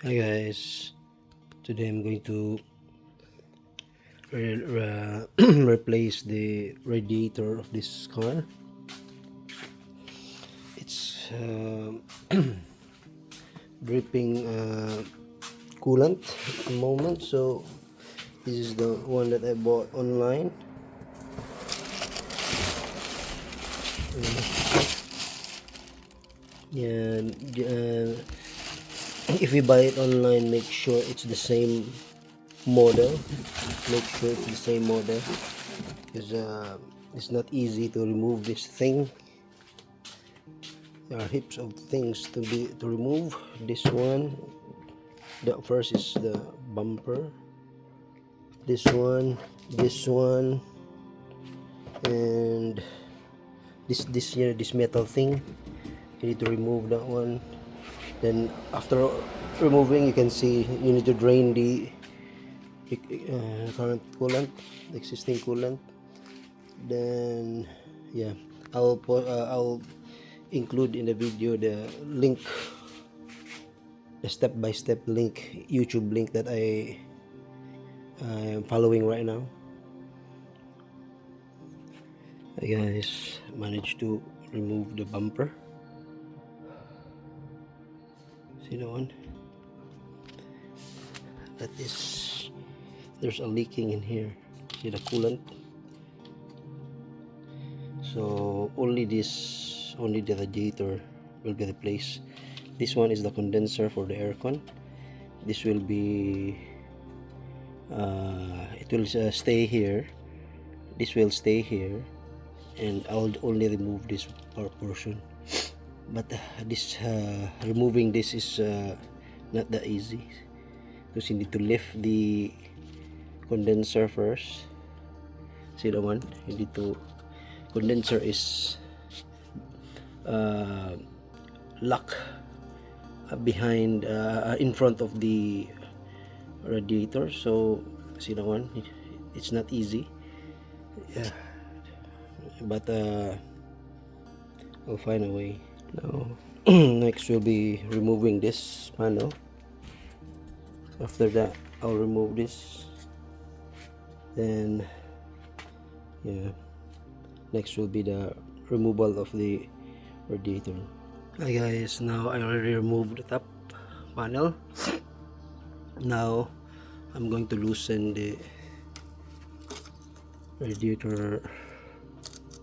Hi guys, today I'm going to replace the radiator of this car. It's dripping coolant at the moment, so this is the one that I bought online. Yeah, if you buy it online, make sure it's the same model. Make sure it's the same model because it's not easy to remove this thing. There are heaps of things to remove. This one, the first is the bumper. This one, and this metal thing. You need to remove that one. Then after removing, you can see you need to drain the current coolant, the existing coolant. Then yeah, I'll include in the video the link, the step-by-step link, YouTube link that I am following right now. I guys managed to remove the bumper. See that one? That is, there's a leaking in here. See the coolant? So only the radiator will be replaced. This one is the condenser for the aircon. This will be it will stay here. This will stay here, and I'll only remove this portion. But removing this is not that easy, because you need to lift the condenser first. See the one? You need to, condenser is lock behind in front of the radiator. So see the one? It's not easy. Yeah, but I'll find a way. Now next we'll be removing this panel. After that I'll remove this, then yeah, next will be the removal of the radiator. Hi guys, now I already removed the top panel. Now I'm going to loosen the radiator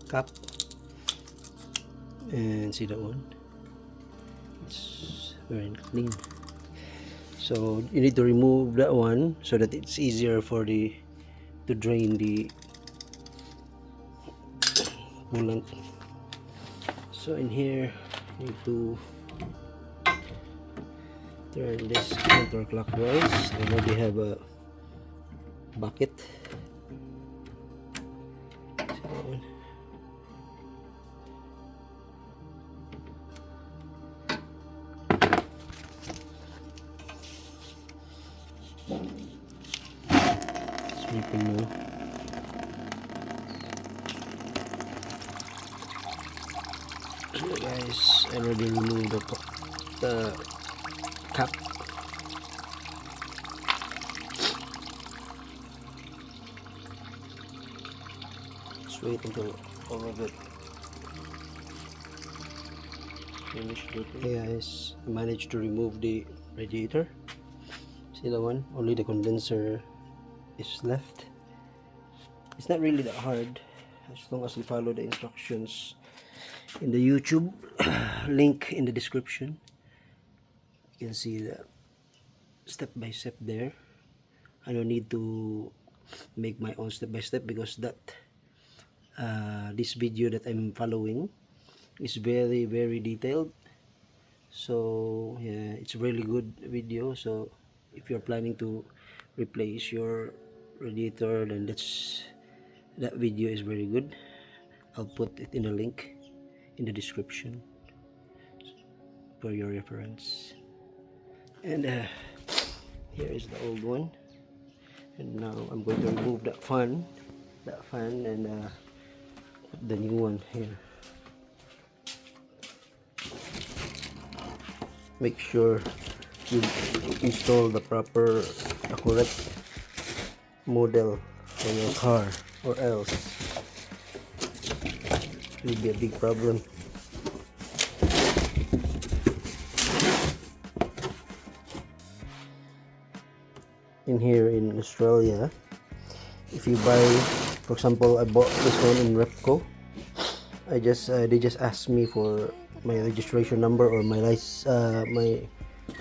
cap, and see that one, it's very clean. So you need to remove that one so that it's easier for the to drain the coolant. So in here you need to turn this counterclockwise. I already have a bucket. Sweeping now. So guys, I already removed the cap. Just wait until all of it finished. Hey guys, I managed to remove the radiator. See the one? Only the condenser is left. It's not really that hard as long as you follow the instructions in the YouTube link in the description. You can see the step by step there. I don't need to make my own step by step because that this video that I'm following is very detailed. So yeah, it's a really good video. So if you're planning to replace your radiator, then that video is very good. I'll put it in the link in the description for your reference. And here is the old one, and now I'm going to remove that fan and put the new one here. Make sure you install the proper correct model for your car, or else it will be a big problem. In here in Australia, if you buy, for example, I bought this one in Repco, they just asked me for my registration number or my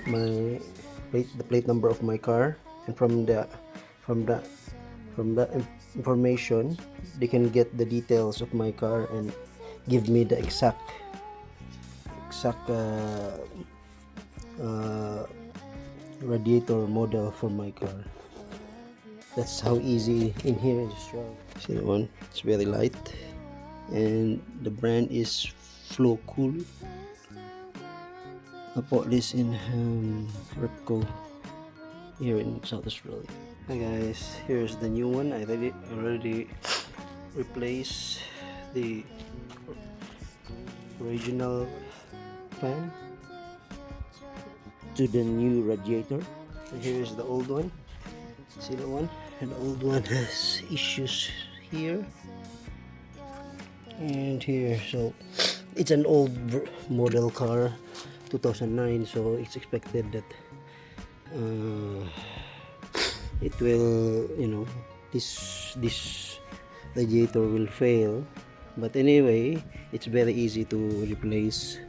the plate number of my car, and from that information they can get the details of my car and give me the exact radiator model for my car. That's how easy in here in Australia. See that one? It's very light, and the brand is Flow Cool. I bought this in Repco here in South Australia. Hi guys, here's the new one. I already replaced the original fan to the new radiator. And here's the old one. See that one? And the old one has issues here and here. So it's an old model car, 2009, so it's expected that it will, this radiator will fail. But anyway, it's very easy to replace.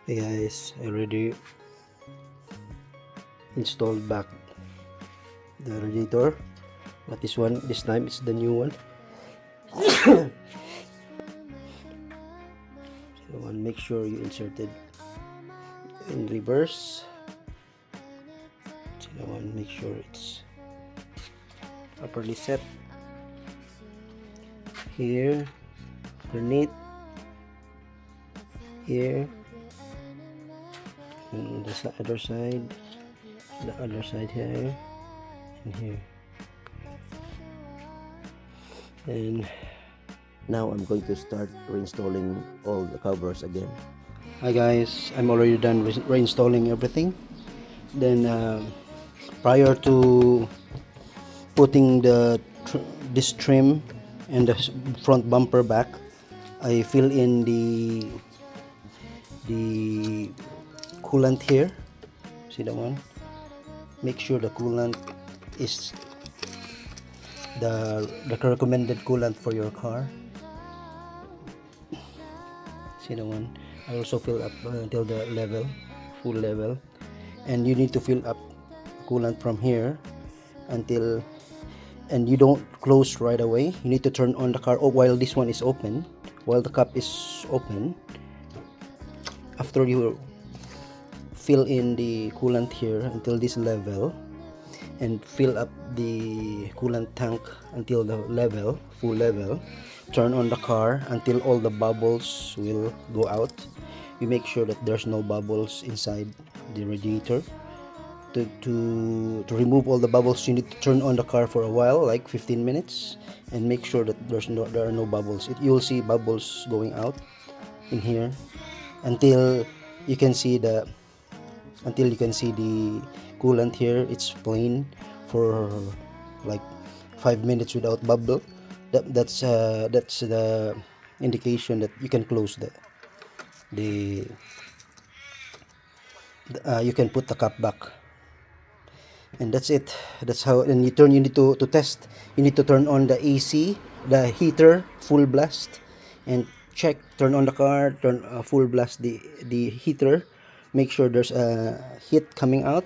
Hey guys, I already installed back the radiator, but this time it's the new one. So make sure you insert it in reverse. So make sure it's properly set here, underneath here, and the other side here and here. And now I'm going to start reinstalling all the covers again. Hi guys, I'm already done reinstalling everything. Then prior to putting this trim and the front bumper back, I fill in the coolant here. See that one? Make sure the coolant is the recommended coolant for your car. See the one? I also fill up until the full level, and you need to fill up coolant from here until, and you don't close right away. You need to turn on the car while this one is open, while the cap is open. After you fill in the coolant here until this level and fill up the coolant tank until the full level, turn on the car until all the bubbles will go out. You make sure that there's no bubbles inside the radiator. To remove all the bubbles, you need to turn on the car for a while, like 15 minutes, and make sure that there are no bubbles. You'll see bubbles going out in here until you can see the coolant here. It's plain for like 5 minutes without bubble. That's the indication that you can close you can put the cap back, and that's it. That's how. And you need to test. You need to turn on the AC, the heater, full blast, and turn on the car, full blast the heater. Make sure there's a heat coming out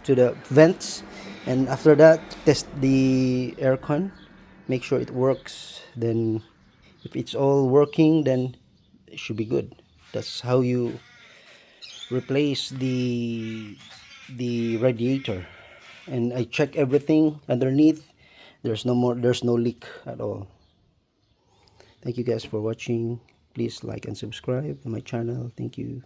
to the vents, and after that test the aircon. Make sure it works. Then if it's all working, then it should be good. That's how you replace the radiator. And I check everything underneath. There's no leak at all. Thank you guys for watching. Please like and subscribe to my channel. Thank you.